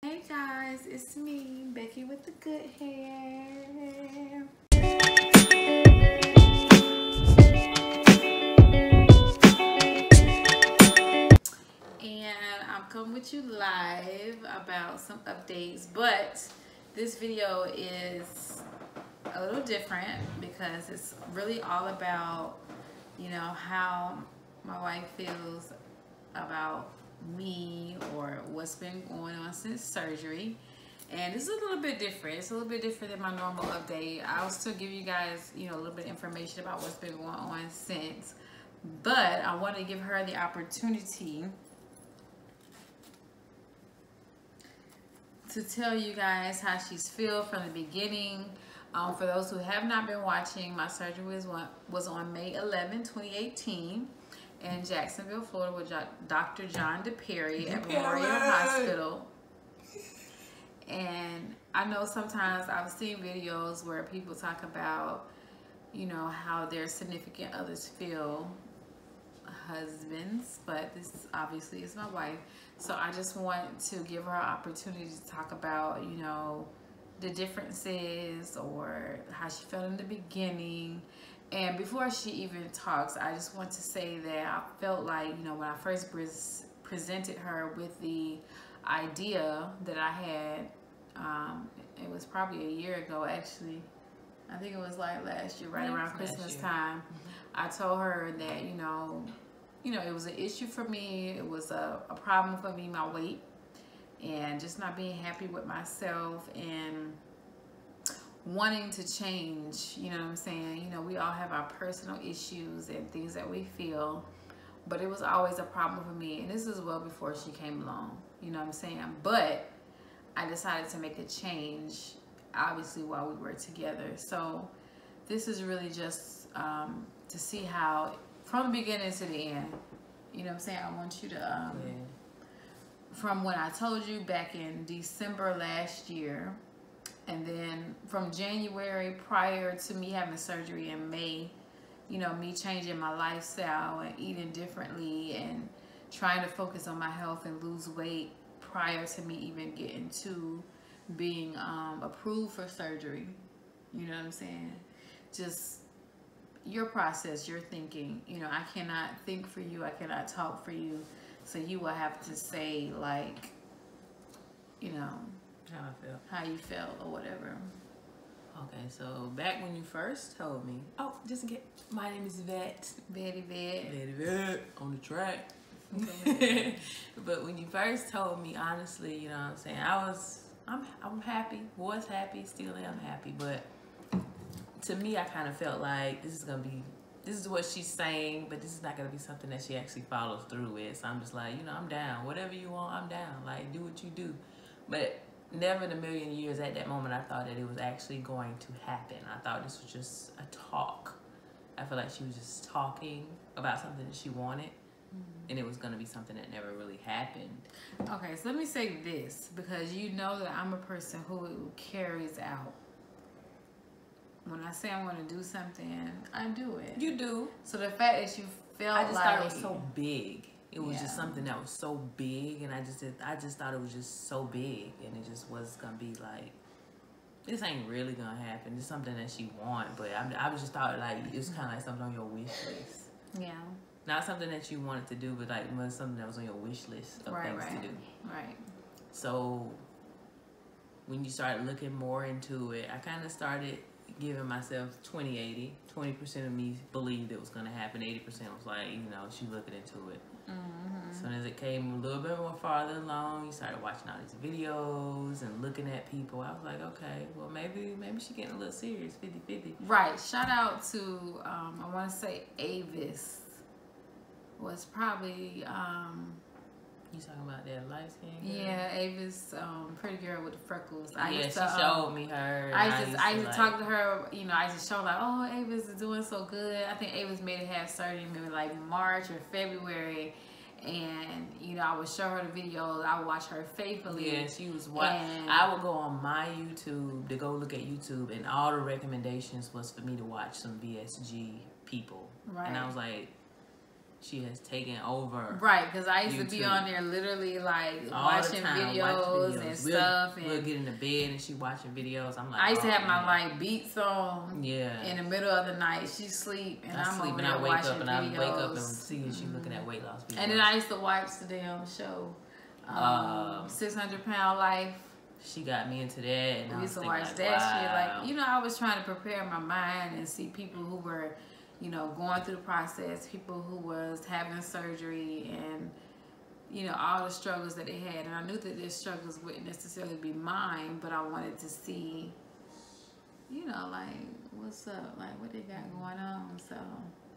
Hey guys, it's me, Becky with the good hair. And I'm coming with you live about some updates, but this video is a little different because it's really all about, how my wife feels about me or what's been going on since surgery. And this is a little bit different. It's a little bit different than my normal update. I'll still give you guys, a little bit of information about what's been going on since. But I want to give her the opportunity to tell you guys how she's feel from the beginning. For those who have not been watching, my surgery was on May 11, 2018 in Jacksonville, Florida with Dr. John DePerry at Memorial Hospital. And I know sometimes I've seen videos where people talk about, how their significant others feel, husbands, but this obviously is my wife. So I just want to give her an opportunity to talk about, the differences or how she felt in the beginning. And before she even talks, I just want to say that I felt like, when I first presented her with the idea that I had, it was probably a year ago actually. I think it was like last year, right around Christmas time. I told her that, it was an issue for me. It was a problem for me, my weight, and just not being happy with myself and wanting to change. You know what I'm saying? We all have our personal issues and things that we feel, but it was always a problem for me. And this is well before she came along. You know what I'm saying? But I decided to make a change, obviously, while we were together. So this is really just to see how, from the beginning to the end, you know what I'm saying? I want you to, from when I told you back in December last year, and then from January prior to me having surgery in May, me changing my lifestyle and eating differently and trying to focus on my health and lose weight prior to me even getting to being approved for surgery. You know what I'm saying? Just your process, your thinking. I cannot think for you. I cannot talk for you. So you will have to say, like, how I feel, how you felt or whatever. Okay, so back when you first told me, just in case, my name is Vet. Betty Vet on the track. But when you first told me, honestly, you know what I'm saying, I'm happy, was happy, still am happy. But to me, I kind of felt like this is what she's saying, but this is not gonna be something that she actually follows through with. So I'm just like, I'm down. Whatever you want, I'm down. Like, do what you do. But never in a million years at that moment I thought that it was actually going to happen. I thought this was just a talk. I feel like she was just talking about something that she wanted, and it was going to be something that never really happened. Okay, so let me say this, because you know that I'm a person who carries out. When I say I'm going to do something, I do it. You do. So the fact that you felt I just like thought it was so big. It was just something that was so big, and I just thought it was just so big, and it just was gonna be like, this ain't really gonna happen. It's something that she want, but I just thought like it was kind of like something on your wish list. Yeah. Not something that you wanted to do, but like was something that was on your wish list of things to do. Right. So when you started looking more into it, I kind of started giving myself 20-80. 20% of me believed it was gonna happen. 80% was like, she looking into it. As soon as it came a little bit more farther along, you started watching all these videos and looking at people. I was like, okay, well maybe she getting a little serious, 50-50. Right. Shout out to I want to say Avis was probably You talking about that light skin girl? Yeah, Avis, pretty girl with the freckles. She showed me her. I used to talk to her. I used to show like, oh, Avis is doing so good. I think Avis made it have surgery maybe like March or February, and I would show her the videos. I would watch her faithfully. Yeah, she was watching. I would go on my YouTube to go look at YouTube, and all the recommendations was for me to watch some VSG people. Right. And I was like, she has taken over. Right, because I used YouTube. to be on there literally like All watching the time, videos and stuff. We'll get in the bed and she watching videos. I'm like, I used to have man. my like beats on. Yeah. In the middle of the night, she sleep and I'm sleep over and there I wake watching up and videos. I wake up and see she looking at weight loss videos. And then I used to watch the damn show, 600-Pound Life. She got me into that. And We used to watch watch that shit. Like, you know, I was trying to prepare my mind and see people who were, you know, going through the process, people who was having surgery and, you know, all the struggles that they had. And I knew that their struggles wouldn't necessarily be mine, but I wanted to see, you know, like, what's up? Like, what they got going on. So,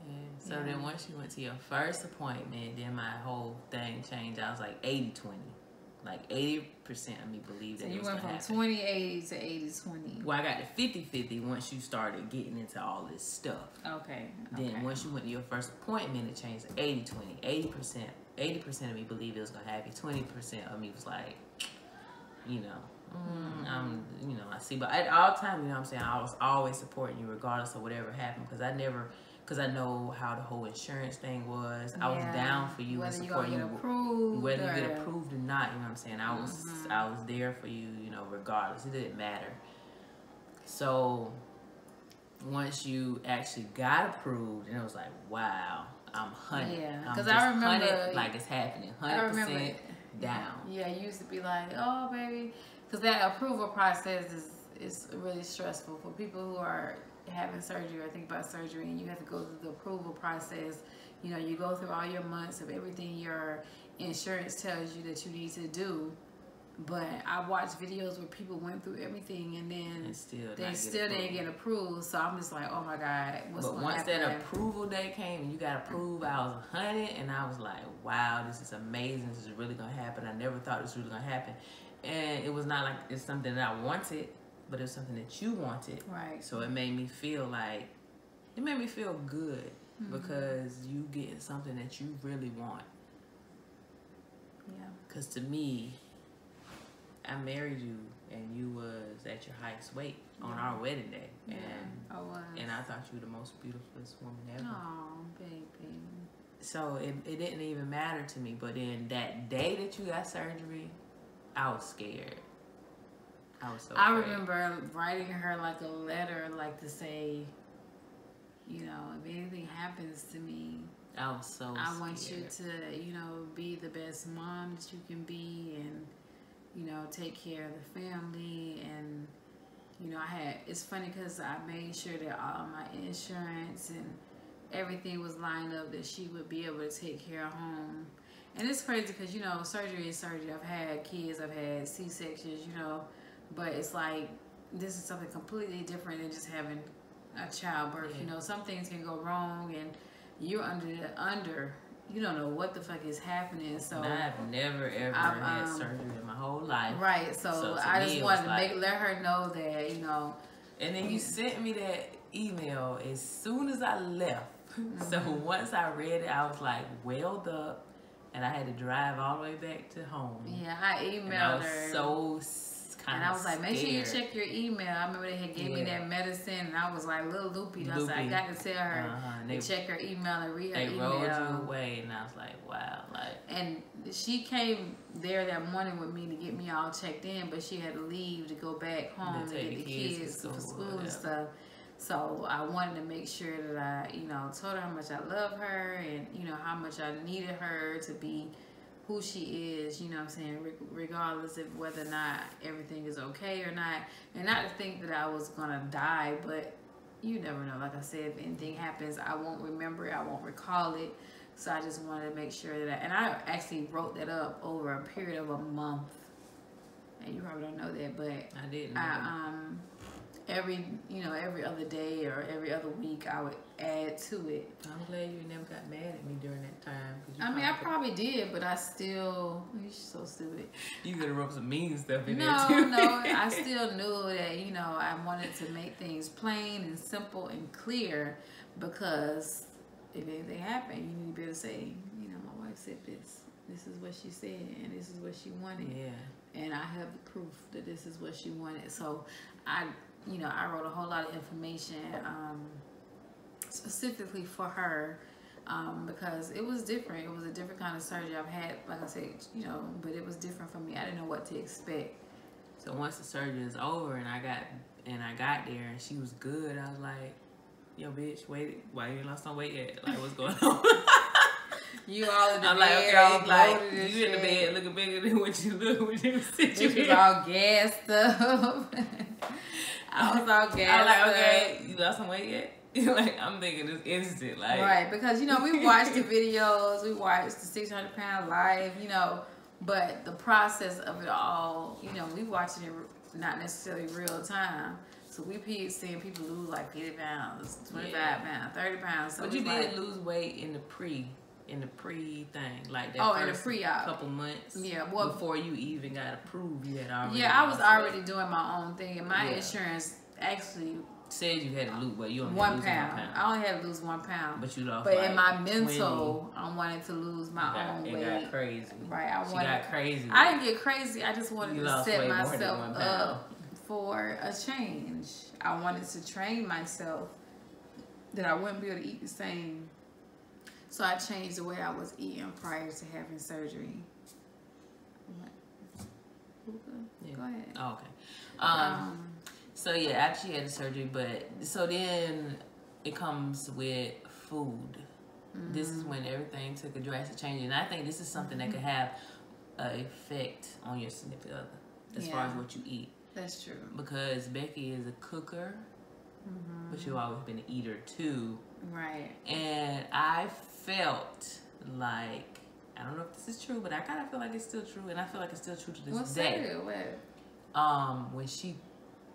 yeah. So then once you went to your first appointment, then my whole thing changed. I was like 80-20. Like 80% of me believed that it was going to happen. So you went from 20-80 to 80-20. Well, I got to 50-50 once you started getting into all this stuff. Okay. Then once you went to your first appointment, it changed to 80-20. 80% of me believed it was going to happen. 20% of me was like, you know, you know, I see. But at all times, you know what I'm saying, I was always supporting you regardless of whatever happened because I know how the whole insurance thing was. I was down for you and supporting you. Whether you get approved or not, you know what I'm saying? I was there for you, you know, regardless. It didn't matter. So once you actually got approved, and it was like, wow, I'm 100. Yeah, because I remember 100, like it's happening, 100% down. Yeah, you used to be like, oh baby, because that approval process is really stressful for people who are having surgery or think about surgery, and you have to go through the approval process. You know, you go through all your months of everything your insurance tells you that you need to do. But I watched videos where people went through everything and then they still didn't get approved. So I'm just like, oh my God, what's going to happen? But once that approval day came and you got approved, I was 100 and I was like, wow, this is amazing. This is really going to happen. I never thought this was really going to happen. And it was not like it's something that I wanted, but it was something that you wanted. Right. So it made me feel like, it made me feel good because you get something that you really want. Yeah. Because to me, I married you and you was at your highest weight on our wedding day. And I was. And I thought you were the most beautifulest woman ever. Oh, baby. So it didn't even matter to me. But then that day that you got surgery, I was scared. I was so afraid. I remember writing her like a letter, like to say, you know, if anything happens to me, I was so I scared. want you to, you know, be the best mom that you can be and, you know, take care of the family. And, you know, it's funny because I made sure that all my insurance and everything was lined up that she would be able to take care of home. And it's crazy because, you know, surgery is surgery. I've had kids, I've had C-sections, you know, but it's like this is something completely different than just having a childbirth. You know, some things can go wrong and you're under you don't know what the fuck is happening. So I've never ever had surgery in my whole life. Right. So I just wanted to let her know that, you know. And then you sent me that email as soon as I left. So once I read it, I was like welled up, and I had to drive all the way back to home. Yeah, I emailed her. And I was and I was like, make sure you check your email. I remember they had gave me that medicine, and I was like, little loopy. I was like, I got to tell her to check her email and read her email. They rolled you away, and I was like, wow. And she came there that morning with me to get me all checked in, but she had to leave to go back home to get the kids for school and stuff. So I wanted to make sure that I, you know, told her how much I love her and, you know, how much I needed her to be who she is, you know what I'm saying, regardless of whether or not everything is okay or not. And not to think that I was going to die, but you never know. Like I said, if anything happens, I won't remember it. I won't recall it. So I just wanted to make sure that and I actually wrote that up over a period of a month. And you probably don't know that, but I didn't. every other day or every other week I would add to it. I'm glad you never got mad at me during that time. I probably did, but I still, you're so stupid. You could have wrote some mean stuff in there too. No, I still knew that, you know, I wanted to make things plain and simple and clear because if anything happened, you need to be able to say, you know, my wife said this. This is what she said and this is what she wanted. Yeah. And I have the proof that this is what she wanted. So I wrote a whole lot of information specifically for her because it was different. It was a different kind of surgery. I've had, like I said, you know, but it was different for me. I didn't know what to expect. So once the surgery is over and I got there and she was good, I was like, yo, bitch, wait, why you ain't lost no weight yet? Like, what's going on? You all in the I'm bed, like, okay, all like, bloated you in the bed looking bigger than what you look when you sit Bitch was all gassed up. I was all gassed I was like, up. okay, you lost some weight yet? Like, I'm thinking it's instant, like. Right, because, you know, we watched the videos, we watched the 600 Pound Life, you know, but the process of it all, you know, we watching it not necessarily real time. So we seeing people lose like 50 pounds, 25 pounds, 30 pounds. So but you did lose weight in the pre thing, like that in the pre-op couple months. Yeah, well, before you even got approved, you had already. Yeah, I was already doing my own thing, and my insurance actually said you had to lose, but you only 1 pound. I only had to lose 1 pound. But you lost. But like in my mental, I wanted to lose my own weight. It got crazy. Right, She got crazy. I didn't get crazy. I just wanted to set myself up for a change. I wanted to train myself that I wouldn't be able to eat the same. So I changed the way I was eating prior to having surgery. Yeah. Go ahead. Oh, okay. So yeah, after she had the surgery, but so then it comes with food. Mm-hmm. This is when everything took a drastic change, and I think this is something that could have an effect on your significant other as far as what you eat. That's true. Because Becky is a cooker, but you've always been an eater too. Right. And I felt like, I don't know if this is true, but I kind of feel like it's still true, and I feel like it's still true to this day. When she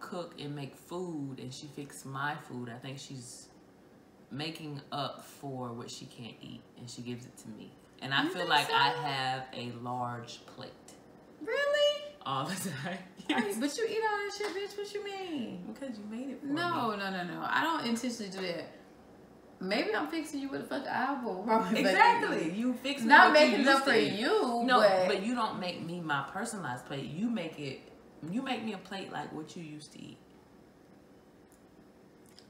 cook and make food and she fix my food, I think she's making up for what she can't eat, and she gives it to me. And I feel like I have a large plate. Really? All the time. Yes. But you eat all that shit, bitch. What you mean? Because you made it for me. No. I don't intentionally do that. Maybe I'm fixing you with a fucking eyeball. Exactly. You fixing not making it up for you. No, but you don't make me my personalized plate. You make me a plate like what you used to eat.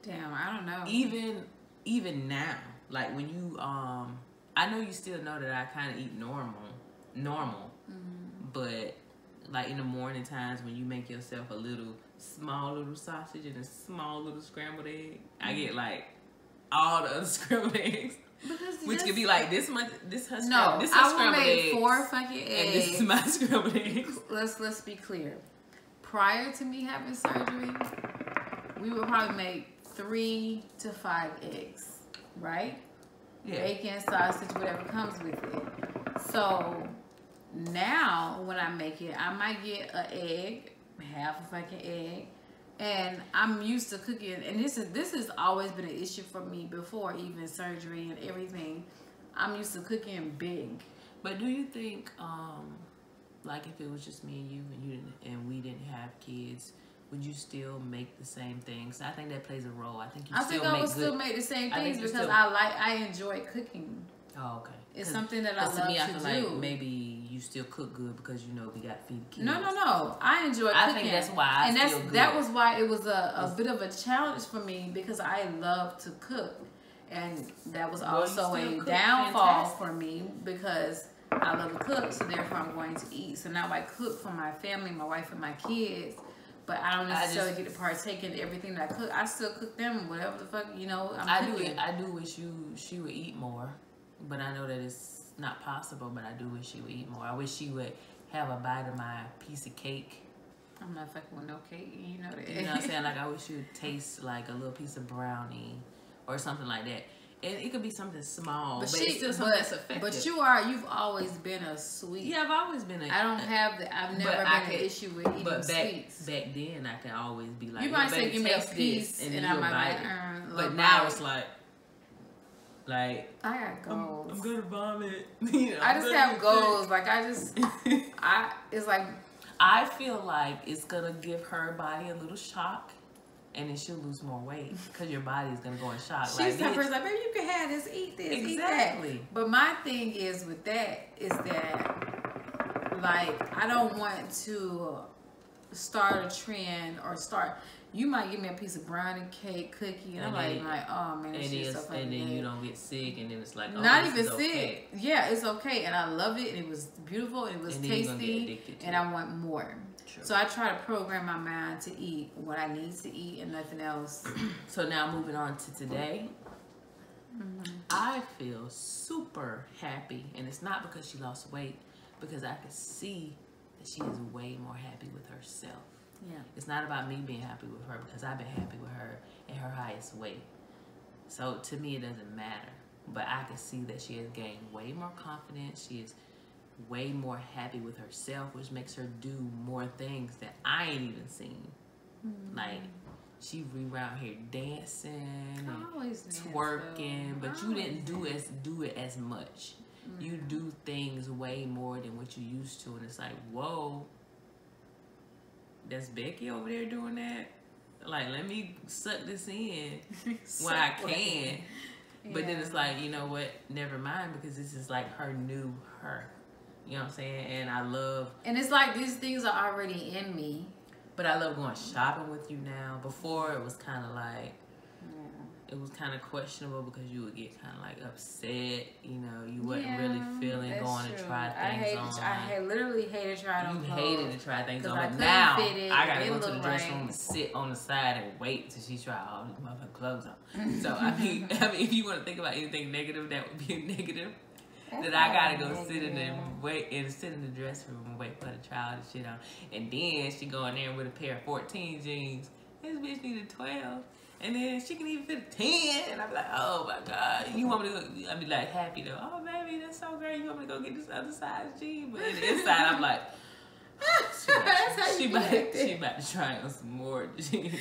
Damn, I don't know. Even now, like when you I know you still know that I kind of eat normal, but like in the morning times when you make yourself a small little sausage and a small little scrambled egg, I get like all the other scrambled eggs, which could be like this much. This her no, this I will make 4 fucking eggs, and this is my scrambled eggs. Let's be clear. Prior to me having surgery, we would probably make 3 to 5 eggs, right? Yeah. Bacon, sausage, whatever comes with it. So now when I make it, I might get an egg, half a fucking egg, and I'm used to cooking. And this has always been an issue for me before even surgery and everything. I'm used to cooking big. But do you think, like if it was just me and you and we didn't have kids, would you still make the same things? I think that plays a role. I think I would still make the same things because I enjoy cooking. Oh, okay. It's something that I love to do. To me, I feel like maybe you still cook good because you know we got to feed the kids. No. I enjoy cooking. I think that's why that was why it was a bit of a challenge for me because I love to cook. And that was also a downfall for me because I love to cook, so therefore I'm going to eat. So now I cook for my family, my wife, and my kids. But I don't necessarily get to partake in everything that I cook. I still cook them, whatever the fuck, you know, I'm cooking. I do wish she would eat more. But I know that it's not possible, but I do wish she would eat more. I wish she would have a bite of my piece of cake. I'm not fucking with no cake, you know that. You know what I'm saying? Like, I wish she would taste like a little piece of brownie or something like that. And it could be something small, but it's still something that's effective. But you've always been a sweet. Yeah, I've always been a. I've never been an issue with eating sweets. Back then, I could always be like, you might say, give me a piece, and I might bite it. But now it's like I got goals. I'm gonna vomit. You know, I just have goals. Like it's like I feel like it's gonna give her body a little shock, and then she'll lose more weight because your body is gonna go in shock. She's like, baby, you can have this, eat this, exactly. Eat that. But my thing is with that is that like I don't want to start a trend or start. you might give me a piece of brownie, cake, cookie, and I'm like, oh man, this shit's so fucking and then good. you don't get sick, and then it's like, oh, not even sick. Okay. Yeah, it's okay, and I love it, and it was beautiful, and it was tasty, and I want more. True. So I try to program my mind to eat what I need to eat and nothing else. So now moving on to today. I feel super happy, and it's not because she lost weight, because I can see that she is way more happy with herself. Yeah. It's not about me being happy with her, because I've been happy with her in her highest weight. So to me, it doesn't matter. But I can see that she has gained way more confidence. She is way more happy with herself, which makes her do more things that I ain't even seen. Like, she around here dancing and twerking, but you didn't do it as much. You do things way more than what you used to, and it's like, whoa, that's Becky over there doing that? Like, let me suck this in while I can. But then it's like, you know what? Never mind, because this is like her new her. You know what I'm saying? And I love... And it's like these things are already in me. But I love going shopping with you now. Before, it was kind of like... It was kind of questionable because you would get kind of like upset, you know, you wasn't really feeling going to try things on. I literally hated trying on clothes. You hated to try things on, but now I gotta go to the dress room and sit on the side and wait till she try all these motherfucking clothes on. So I mean, if you want to think about anything negative, that would be a negative. That I gotta go sit in the dress room and wait for the child to shit on, and then she go in there with a pair of 14 jeans. This bitch needed 12. And then she can even fit a 10. And I'm like, oh my God. You want me to go? I'd be like happy though. Oh baby, that's so great. You want me to go get this other size jean? But in the inside, I'm like, she about to try on some more jeans.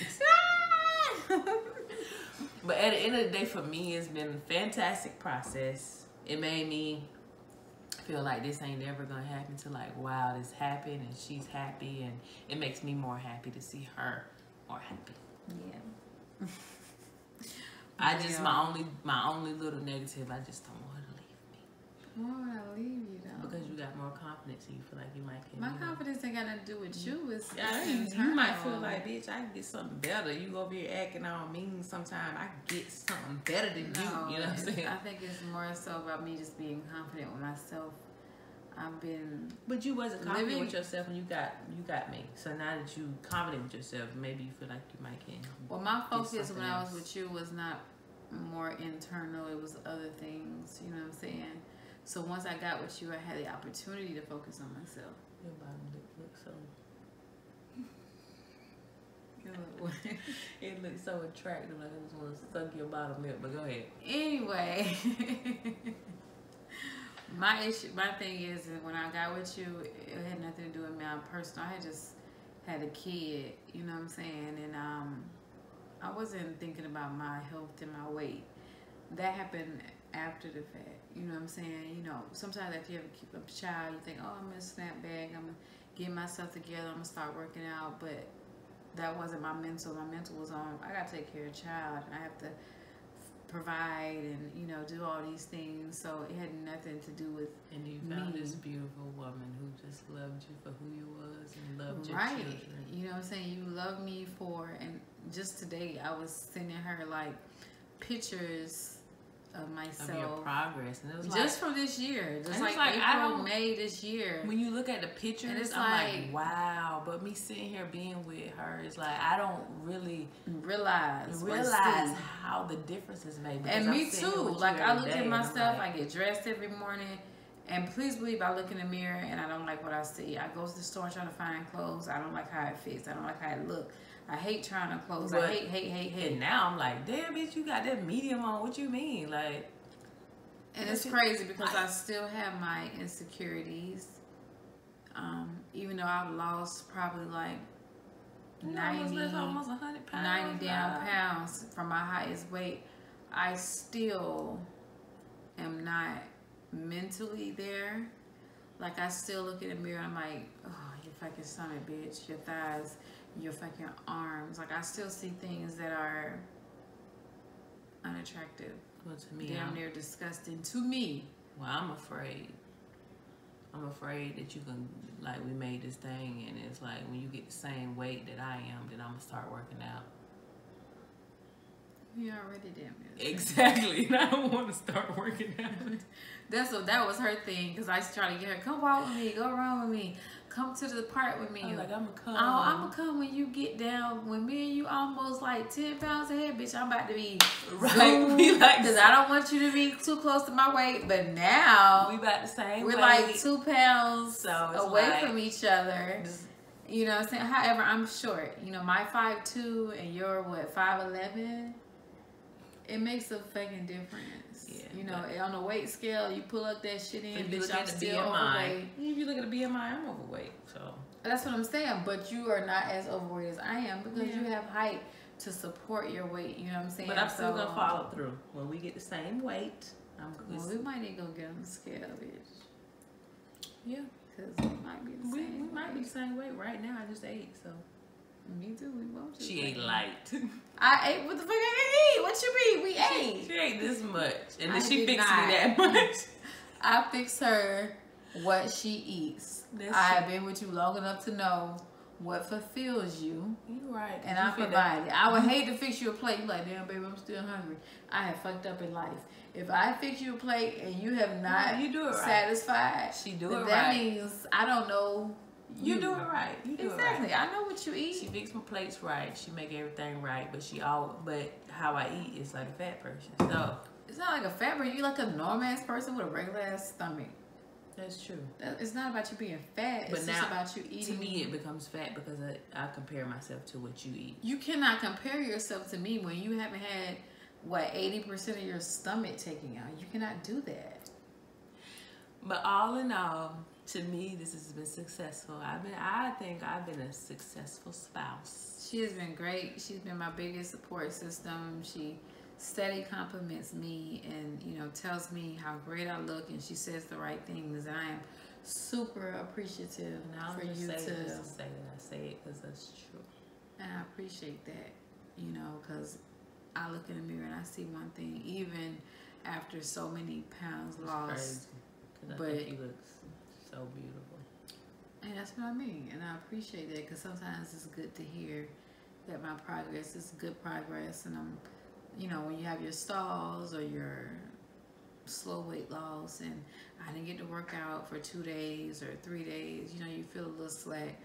But at the end of the day, for me, it's been a fantastic process. It made me feel like this ain't never gonna happen to like, wow, this happened and she's happy, and it makes me more happy to see her more happy. Yeah. I just my only little negative, I just don't want her to leave me. Why would I leave you though? Because you got more confidence and you feel like you might get my confidence ain't got nothing to do with you. It's you might feel like, bitch, I can get something better. You over here acting all mean sometime. I can get something better than you. You know what I'm saying? I think it's more so about me just being confident with myself. I've been... But you wasn't confident with yourself when you got me. So now that you confident with yourself, maybe you feel like you might can. Well, my focus when I was with you was not more internal. It was other things. You know what I'm saying? So once I got with you, I had the opportunity to focus on myself. Your bottom lip looks so... It looks so attractive. Like I just want to suck your bottom lip. But go ahead. Anyway... My thing is that when I got with you, it had nothing to do with me. I'm personal. I had just had a kid, you know what I'm saying? And I wasn't thinking about my health and my weight. That happened after the fact, you know what I'm saying? You know, sometimes after you have a child, you think, oh, I'm going to snap back. I'm going to get myself together. I'm going to start working out. But that wasn't my mental. My mental was on, I got to take care of a child. And I have to provide and, you know, do all these things. So it had nothing to do with me. And you found this beautiful woman who just loved you for who you was and loved your children. You know what I'm saying? You love me for, and just today I was sending her like pictures of myself. Of your progress. And it was just from this year. Just like April, May this year. When you look at the pictures, and it's I'm like, wow. But me sitting here being with her, it's like, I don't really realize how the difference is made. And me too. Like, I look at myself, I get dressed every morning. And please believe I look in the mirror and I don't like what I see. I go to the store trying to find clothes. I don't like how it fits. I don't like how it looks. I hate trying on clothes. But, I hate. And now I'm like, damn, bitch, you got that medium on. What you mean? Like, and it's crazy because I still have my insecurities. Even though I've lost probably like 90 down pounds from my highest weight, I still am not mentally there. Like, I still look in the mirror and I'm like, oh, your fucking stomach, bitch, your thighs, your fucking arms. Like, I still see things that are unattractive. Well, to me, damn near disgusting to me. Well, I'm afraid I'm afraid that you can, like, we made this thing, and it's like when you get the same weight that I am, then I'm gonna start working out. You already damn it. Exactly. And I don't want to start working out. That was her thing, because I used to try to get her, come walk with me, go run with me, come to the park with me. I'm like, I'm gonna come. Oh, I'm gonna come when you get down. When me and you almost like 10 pounds ahead, bitch, I'm about to be right. Be like, because I don't want you to be too close to my weight. But now we about the same. We're weight. Like 2 pounds so away like, from each other. You know what I'm saying? However, I'm short. You know, my 5'2" and you're what, 5'11". It makes a fucking difference. Yeah, you know, on the weight scale, you pull up that shit in, bitch, I'm still BMI, overweight. If you look at the BMI, I'm overweight. So that's what I'm saying. But you are not as overweight as I am, because you have height to support your weight. You know what I'm saying? But I'm still gonna follow through. When we get the same weight, I'm good. Well, we might need to go get on the scale, bitch. Yeah. Because we might be the same. We might be the same weight right now. I just ate, so. Me too. We both. She ate light. I ate. What the fuck I ate? What you mean? We ate. She ate this much, and then she fixed me not. that much. I fix her what she eats. I've been with you long enough to know what fulfills you. You right. And I provide it. I would hate to fix you a plate. You like, damn, baby, I'm still hungry. I have fucked up in life. If I fix you a plate and you have not satisfied, she do it right. That means I don't know. You do it right. You do exactly. It right. I know what you eat. She fix my plates right. She make everything right. But how I eat is like a fat person. So it's not like a fat person. You like a normal ass person with a regular ass stomach. That's true. It's not about you being fat. It's just about you eating. To me, it becomes fat because I compare myself to what you eat. You cannot compare yourself to me when you haven't had, what, 80% of your stomach taken out. You cannot do that. But all in all, to me, this has been successful. I think I've been a successful spouse. She has been great. She's been my biggest support system. She steady compliments me and, you know, tells me how great I look, and she says the right things. And I am super appreciative for you to say that. I say it because that's true. And I appreciate that, you know, because I look in the mirror and I see one thing, even after so many pounds lost. But I think he looks so beautiful. And that's what I mean. And I appreciate that, because sometimes it's good to hear that my progress is good progress. And I'm, you know, when you have your stalls or your slow weight loss and I didn't get to work out for 2 days or 3 days, you know, you feel a little slack.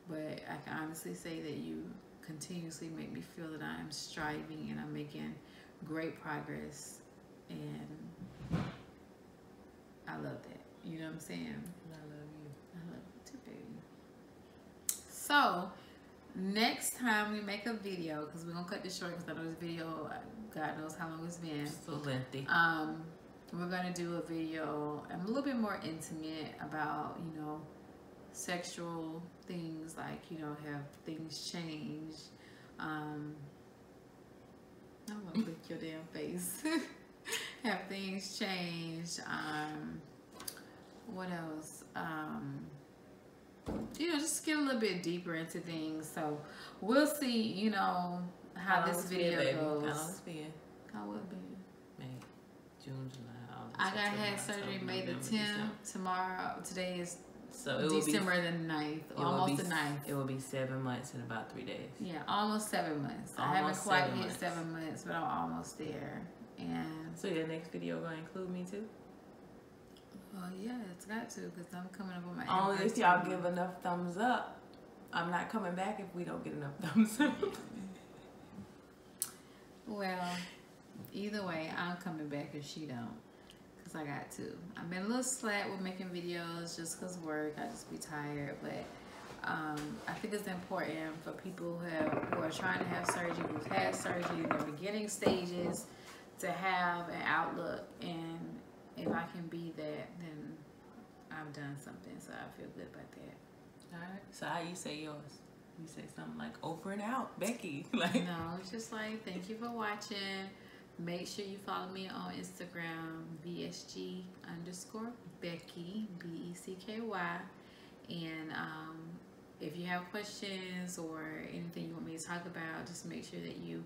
But I can honestly say that you continuously make me feel that I am striving and I'm making great progress. And I love that. You know what I'm saying? I love you. I love you too, baby. So, next time we make a video, because we're going to cut this short because I know this video, God knows how long it's been. So lengthy. We're going to do a video a little bit more intimate about, you know, sexual things, like, you know, have things changed. I'm going to lick your damn face. Have things changed? What else? You know, just get a little bit deeper into things. So we'll see, you know, how this video goes. How long it's been? How will it be? May, June, July, August. I got had surgery May the 10th. Tomorrow, today is so December the 9th, almost the 9th. It will be 7 months in about 3 days. Yeah, almost 7 months. I haven't quite hit 7 months, but I'm almost there. And so your next video going to include me too? Well, yeah, it's got to, because I'm coming up with my only if y'all give enough thumbs up. I'm not coming back if we don't get enough thumbs up. Well, either way, I'm coming back if she don't, because I got to. I've been a little slack with making videos just because work. I just be tired, but I think it's important for people who are trying to have surgery, who've had surgery in the beginning stages, to have an outlook. And if I can be that, then I've done something, so I feel good about that. Alright, so how you say yours? You say something like over and out, Becky. Like, no, it's just like, thank you for watching. Make sure you follow me on Instagram, VSG_Becky, BECKY. And if you have questions or anything you want me to talk about, just make sure that you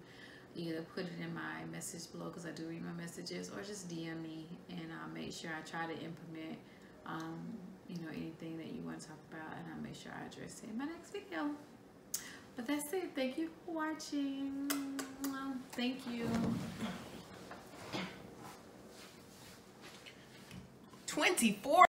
either put it in my message below, because I do read my messages, or just DM me, and I'll make sure I try to implement you know, any want to talk about, and I'll make sure I address it in my next video. But that's it. Thank you for watching. Thank you. 24